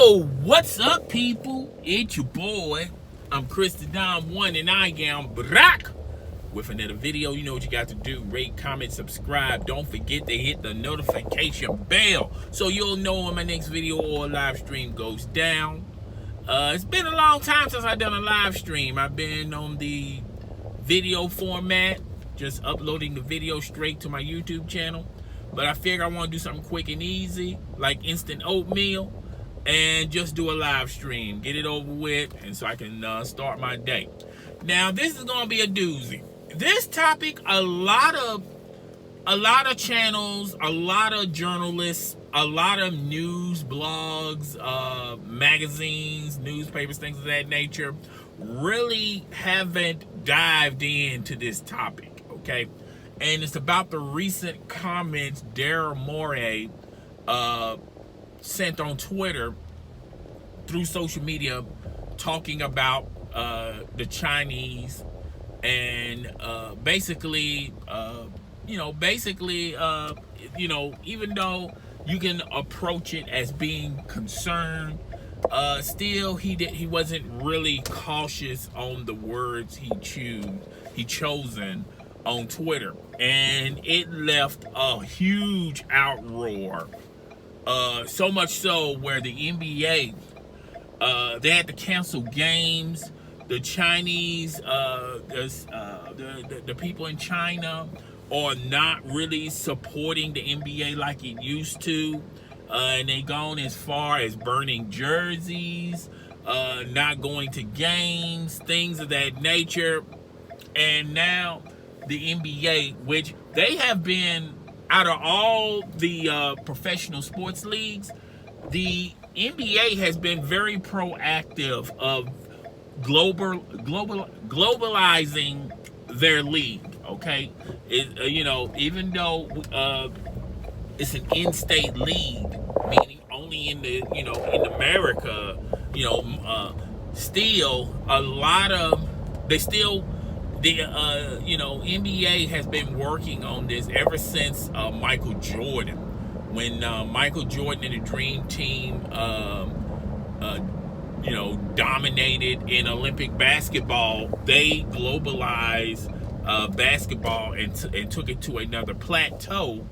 Yo, what's up, people? It's your boy. I'm Chris the Dom One, and I am back with another video. You know what you got to do: rate, comment, subscribe. Don't forget to hit the notification bell so you'll know when my next video or live stream goes down. It's been a long time since I've done a live stream. I've been on the video format, just uploading the video straight to my YouTube channel. But I figure I want to do something quick and easy, like instant oatmeal, and just do a live stream, get it over with, and so I can start my day. Now, this is going to be a doozy. This topic, a lot of channels, a lot of journalists, a lot of news blogs, magazines, newspapers, things of that nature, really haven't dived into this topic, okay? And it's about the recent comments Daryl Morey sent on Twitter through social media, talking about the Chinese and basically, even though you can approach it as being concerned, still he wasn't really cautious on the words he chosen on Twitter, and it left a huge outroar. So much so where the NBA they had to cancel games. The Chinese, the people in China are not really supporting the NBA like it used to, and they gone as far as burning jerseys, not going to games, things of that nature. And now the NBA, which they have been, out of all the professional sports leagues, the NBA has been very proactive of globalizing their league. Okay, even though it's an in-state league, meaning only in the in America, still a lot of the NBA has been working on this ever since Michael Jordan. When Michael Jordan and the Dream Team, dominated in Olympic basketball, they globalized basketball and took it to another plateau.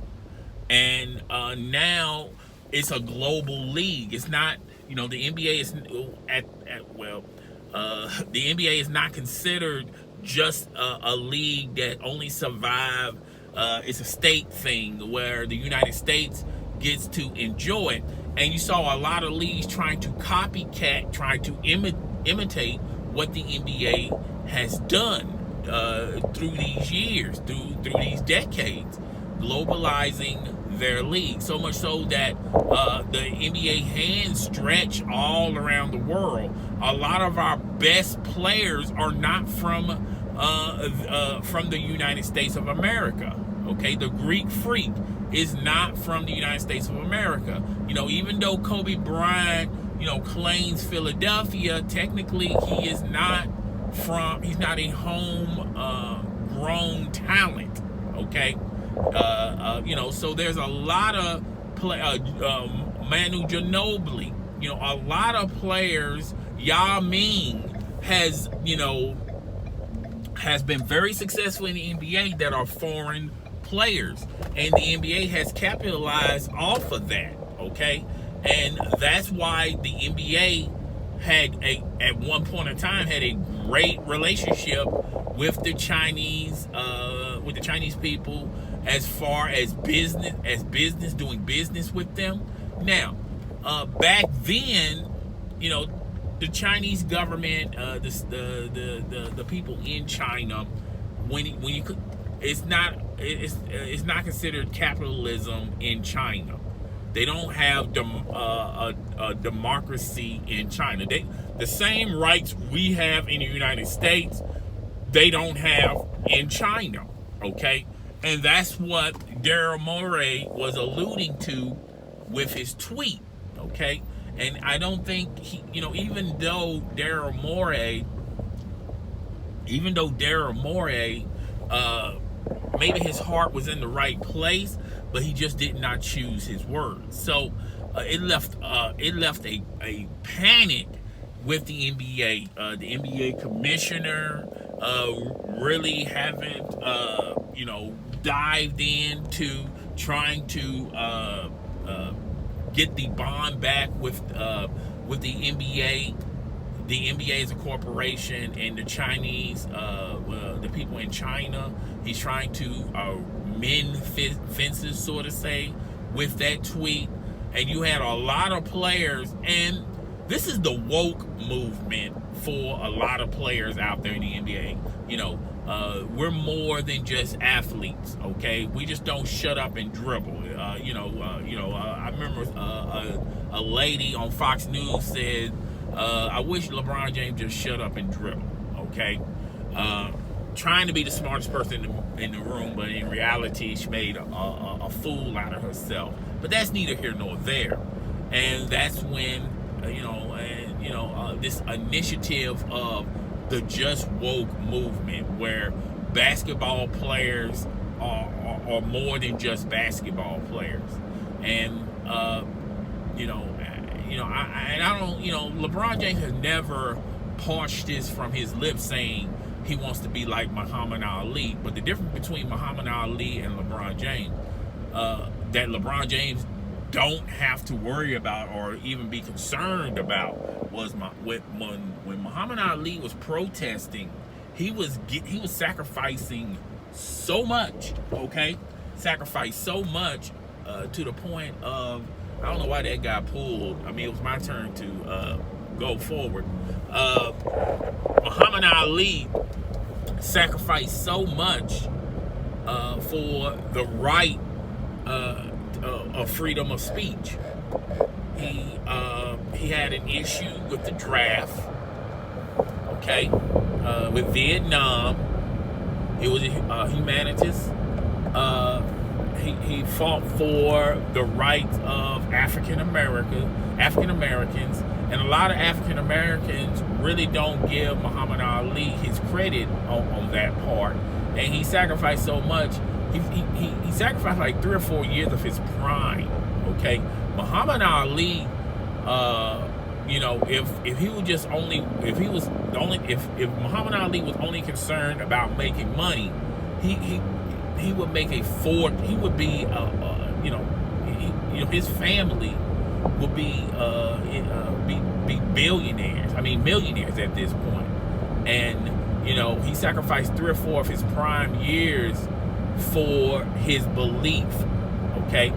And now it's a global league. It's not, the NBA is the NBA is not considered just a league that only survive. It's a state thing where the United States gets to enjoy it. And you saw a lot of leagues trying to copycat, trying to imitate what the NBA has done through these years, through these decades, globalizing their league. So much so that the NBA hands stretch all around the world. A lot of our best players are not from the United States of America. Okay, the Greek Freak is not from the United States of America. Even though Kobe Bryant, claims Philadelphia, technically he's not a home-grown talent. Okay, so there's a lot of Manu Ginobili, a lot of players. Yao Ming has been very successful in the NBA that are foreign players, and the NBA has capitalized off of that. Okay, and that's why the NBA at one point in time had a great relationship with the Chinese people, as far as business, doing business with them. Now, back then, the Chinese government, the people in China, it's not considered capitalism in China. They don't have a democracy in China. The same rights we have in the United States, they don't have in China. Okay, and that's what Daryl Morey was alluding to with his tweet. Okay. And I don't think even though Daryl Morey, maybe his heart was in the right place, but he just did not choose his words. So it left a panic with the NBA. The NBA commissioner really haven't dived into trying to get the bond back with the NBA. The NBA is a corporation, and the Chinese, the people in China, he's trying to mend fences, so to say, with that tweet. And you had a lot of players, and this is the woke movement for a lot of players out there in the NBA. We're more than just athletes, okay? We just don't shut up and dribble. I remember a lady on Fox News said, I wish LeBron James just shut up and dribble, okay? Trying to be the smartest person in the room, but in reality, she made a fool out of herself. But that's neither here nor there. And that's when, this initiative of the Just Woke movement, where basketball players are more than just basketball players. And, LeBron James has never parsed this from his lips saying he wants to be like Muhammad Ali. But the difference between Muhammad Ali and LeBron James, that LeBron James don't have to worry about or even be concerned about, was when Muhammad Ali was protesting, he was sacrificing so much, okay? Sacrificed so much to the point of, I don't know why that got pulled. I mean, it was my turn to go forward. Muhammad Ali sacrificed so much for the right of freedom of speech. He had an issue with the draft, okay, with Vietnam. It was a humanities. He fought for the rights of African Americans, and a lot of African Americans really don't give Muhammad Ali his credit on that part. And he sacrificed so much. He sacrificed like 3 or 4 years of his prime. Okay, Muhammad Ali, if Muhammad Ali was only concerned about making money, he would make a fort. He would be, his family would be billionaires. I mean, millionaires at this point. And he sacrificed 3 or 4 of his prime years for his belief. Okay,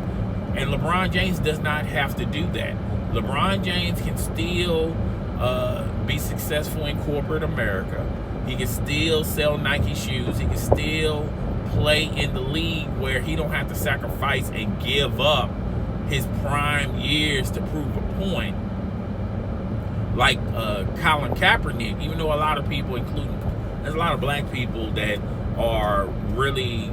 and LeBron James does not have to do that. LeBron James can still be successful in corporate America. He can still sell Nike shoes. He can still play in the league where he don't have to sacrifice and give up his prime years to prove a point. Like Colin Kaepernick, even though a lot of people, there's a lot of black people that are really,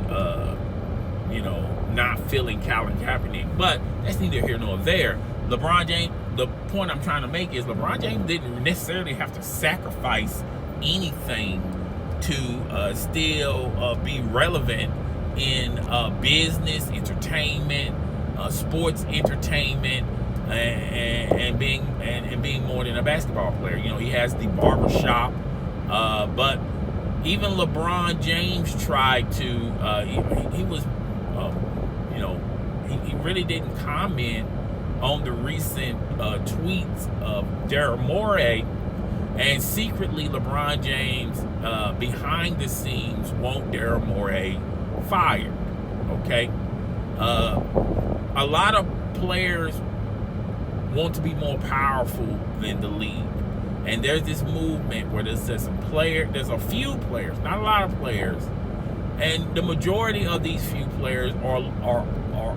not feeling Colin Kaepernick, but that's neither here nor there. LeBron James, the point I'm trying to make is LeBron James didn't necessarily have to sacrifice anything to still be relevant in business, entertainment, sports entertainment, and being more than a basketball player. He has the barbershop, but even LeBron James tried to. He really didn't comment on the recent tweets of Daryl Morey, and secretly LeBron James, behind the scenes, want Daryl Morey fired. Okay, a lot of players want to be more powerful than the league, and there's this movement where there's a few players, not a lot of players, and the majority of these few players are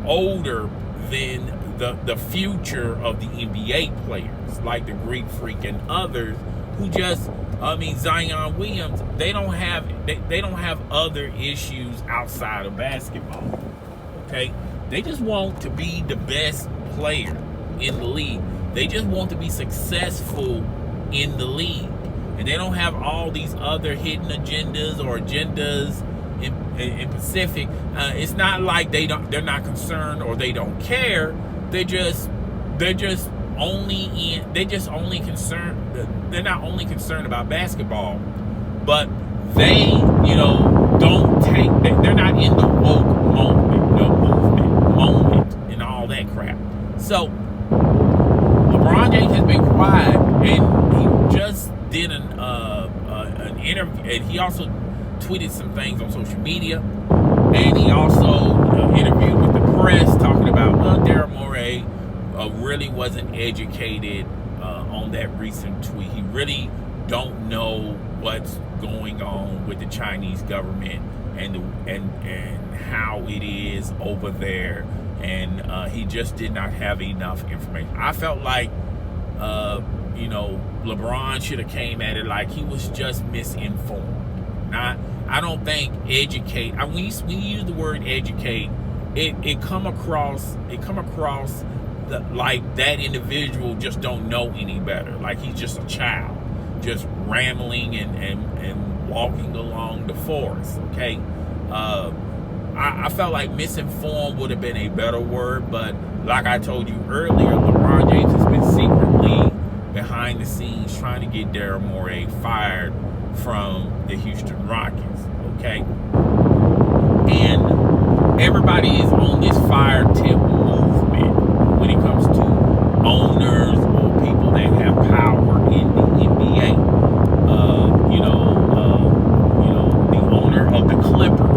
older than the future of the NBA players, like the Greek Freak and others who just, Zion Williams, they don't have other issues outside of basketball. Okay, they just want to be the best player in the league. They just want to be successful in the league, and they don't have all these other hidden agendas or agendas in Pacific. It's not like they're not concerned or they don't care. They just they're just only concerned. They're not only concerned about basketball, but they, don't take. They're not in the woke moment, and all that crap. So LeBron James has been quiet, and he just did an interview, and he also tweeted some things on social media, and he also interviewed with the press talking about, Daryl Morey really wasn't educated on that recent tweet. He really don't know what's going on with the Chinese government and how it is over there, and he just did not have enough information. I felt like LeBron should have came at it like he was just misinformed. I don't think educate. When you use the word educate, it come across like that individual just don't know any better. Like he's just a child, just rambling and walking along the forest. Okay, I felt like misinformed would have been a better word, but like I told you earlier, LeBron James has been secretly behind the scenes trying to get Daryl Morey fired from the Houston Rockets. Okay, and everybody is on this fire tip movement when it comes to owners or people that have power in the NBA. The owner of the Clippers.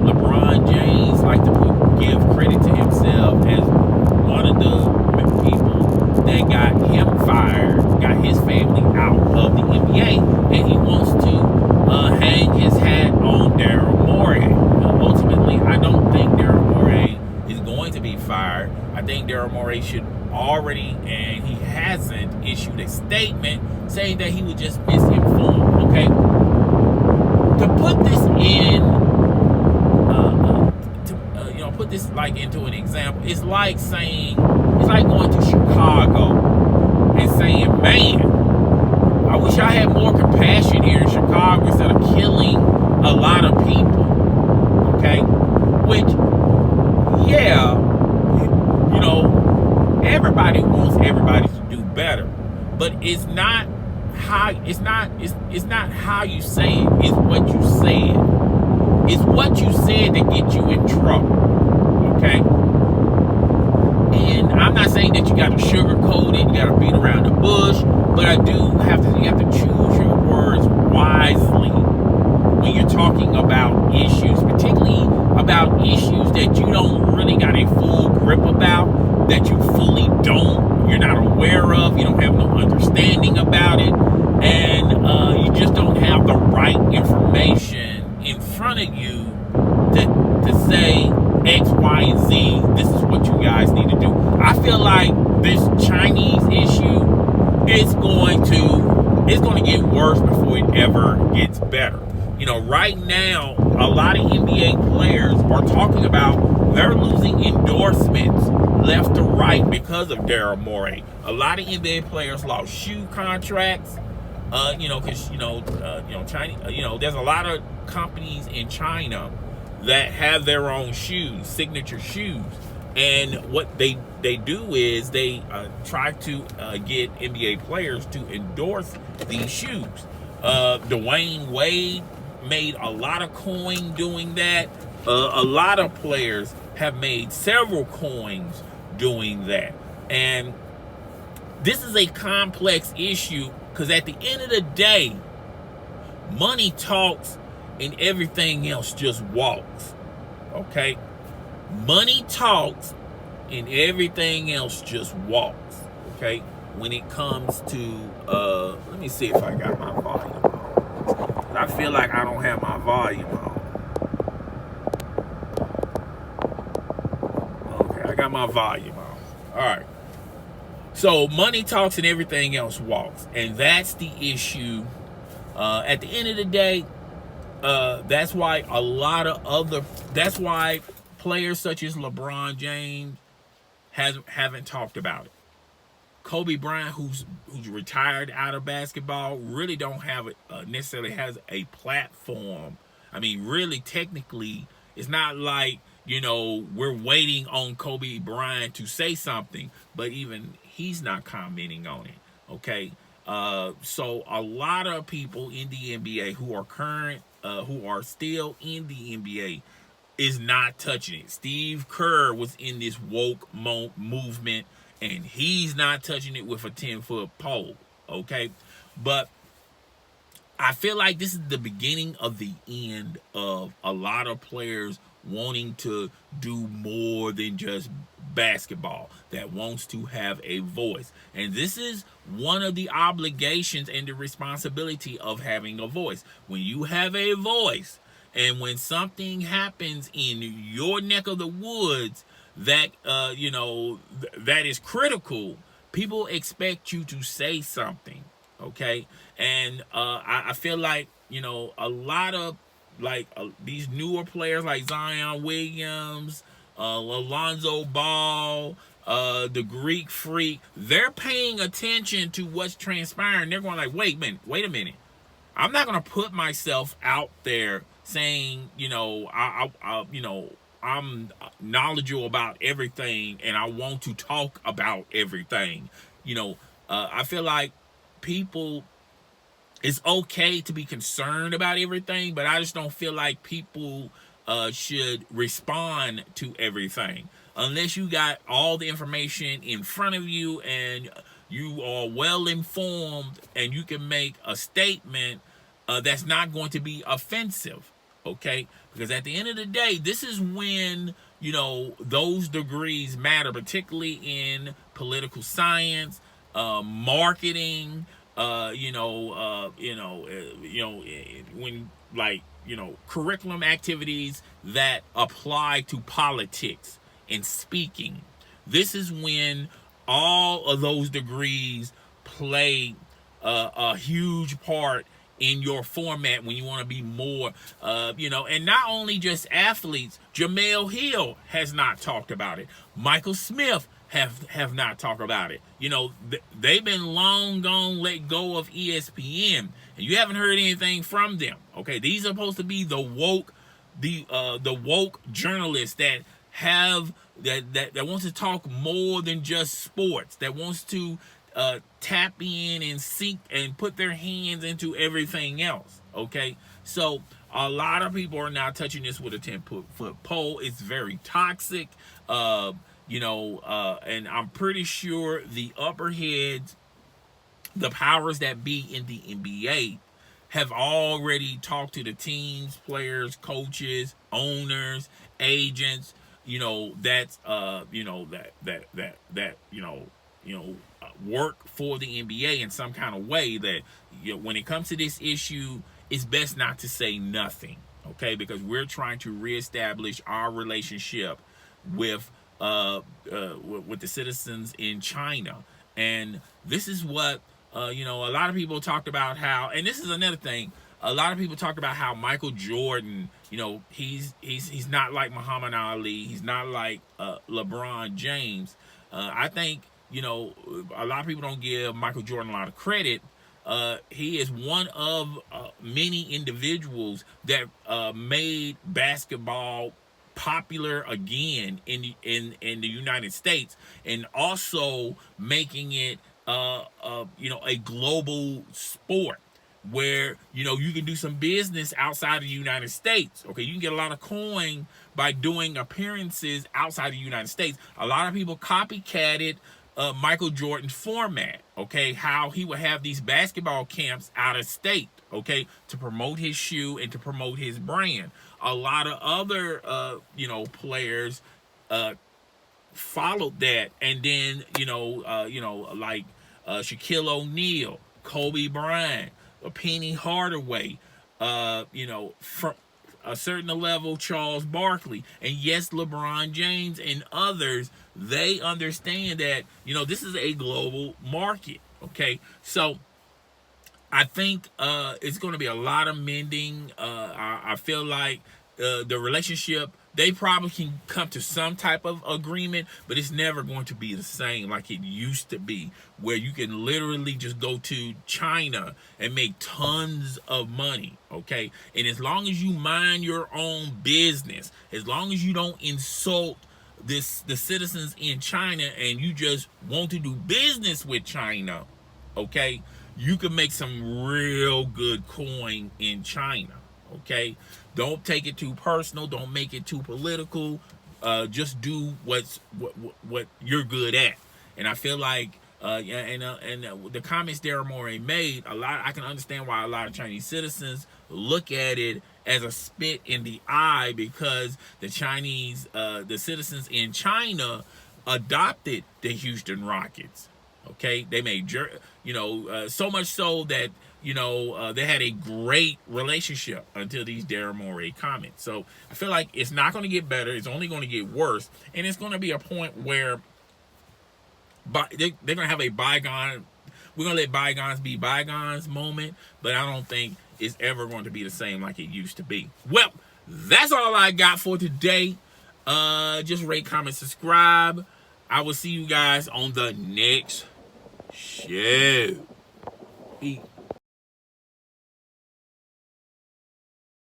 LeBron James like to give credit to himself as one of the people that got him fired, got his family out of the NBA, and he wants to hang his hat on Daryl Morey. Ultimately, I don't think Daryl Morey is going to be fired. I think Daryl Morey should already, and he hasn't, issued a statement saying that he was just misinformed. Okay, to put this in, put this like into an example, it's like going to Chicago and saying, man, I wish I had more compassion here in Chicago instead of killing a lot of people. Okay, which, yeah, everybody wants everybody to do better, but it's not how you say it. It's what you said. It's what you said that gets you in trouble. Okay, and I'm not saying that you got to sugarcoat it, you got to beat around the bush, but you have to choose your words wisely when you're talking about issues, particularly about issues that you don't really got a full grip about, that you're not aware of, you don't have no understanding about it, and you just don't have the right information in front of you to say X, Y, and Z, this is what you guys need to do. I feel like this Chinese issue is going to get worse before it ever gets better. Right now, a lot of NBA players are talking about they're losing endorsements left to right because of Daryl Morey. A lot of NBA players lost shoe contracts, because China, there's a lot of companies in China that have their own shoes, signature shoes, and what they do is they try to get NBA players to endorse these shoes. Dwayne Wade made a lot of coin doing that. A lot of players have made several coins doing that, and this is a complex issue because at the end of the day, money talks and everything else just walks. Okay, money talks and everything else just walks. Okay, when it comes to let me see if I got my volume on. I feel like I don't have my volume on. Okay, I got my volume on. All right, so money talks and everything else walks, and that's the issue. At the end of the day, that's why that's why players such as LeBron James haven't talked about it. Kobe Bryant, who's retired out of basketball, really don't have necessarily has a platform. I mean, really, technically, it's not like we're waiting on Kobe Bryant to say something, but even he's not commenting on it. Okay. So a lot of people in the NBA who are who are still in the NBA is not touching it. Steve Kerr was in this woke movement, and he's not touching it with a 10-foot pole. Okay. But I feel like this is the beginning of the end of a lot of players wanting to do more than just basketball, that wants to have a voice. And this is one of the obligations and the responsibility of having a voice. When you have a voice, and when something happens in your neck of the woods that that is critical, people expect you to say something. Okay. And I feel like a lot of these newer players like Zion Williams, Alonzo Ball, the Greek Freak, they're paying attention to what's transpiring. They're going like, wait a minute. I'm not going to put myself out there saying, I'm knowledgeable about everything and I want to talk about everything. I feel like people, it's okay to be concerned about everything, but I just don't feel like people should respond to everything unless you got all the information in front of you and you are well informed and you can make a statement that's not going to be offensive. Okay. Because at the end of the day, this is when those degrees matter, particularly in political science, marketing, when curriculum activities that apply to politics and speaking. This is when all of those degrees play a huge part in your format when you want to be more, and not only just athletes. Jamel Hill has not talked about it. Michael Smith have not talked about it. They've been long gone, let go of ESPN, and you haven't heard anything from them. Okay, these are supposed to be the woke journalists that have that wants to talk more than just sports, that wants to tap in and seek and put their hands into everything else. Okay, so a lot of people are now touching this with a 10-foot pole. It's very toxic. And I'm pretty sure the upper heads, the powers that be in the NBA, have already talked to the teams, players, coaches, owners, agents. Work for the NBA in some kind of way. That when it comes to this issue, it's best not to say nothing. Okay, because we're trying to reestablish our relationship with the citizens in China. And this is what a lot of people talked about how, and this is another thing, a lot of people talked about how Michael Jordan, he's not like Muhammad Ali, he's not like LeBron James. I think a lot of people don't give Michael Jordan a lot of credit. He is one of many individuals that made basketball popular again in the United States, and also making it a global sport where you can do some business outside of the United States. Okay, you can get a lot of coin by doing appearances outside the United States. A lot of people copycatted Michael Jordan's format. Okay, how he would have these basketball camps out of state. Okay, to promote his shoe and to promote his brand. A lot of other players followed that, and then like Shaquille O'Neal, Kobe Bryant, Penny Hardaway, from a certain level, Charles Barkley, and yes, LeBron James and others. They understand that this is a global market. Okay, so I think it's going to be a lot of mending. I feel like the relationship they probably can come to some type of agreement, but it's never going to be the same like it used to be, where you can literally just go to China and make tons of money, okay? And as long as you mind your own business, as long as you don't insult the citizens in China, and you just want to do business with China, okay, you can make some real good coin in China, okay? Don't take it too personal. Don't make it too political. Just do what you're good at. And I feel like, the comments Daryl Morey made, I can understand why a lot of Chinese citizens look at it as a spit in the eye, because the citizens in China adopted the Houston Rockets. Okay, they made, so much so that, they had a great relationship until these Daryl Morey comments. So I feel like it's not going to get better. It's only going to get worse. And it's going to be a point where they're going to have a bygone, we're going to let bygones be bygones moment. But I don't think it's ever going to be the same like it used to be. Well, that's all I got for today. Just rate, comment, subscribe. I will see you guys on the next show. Peace.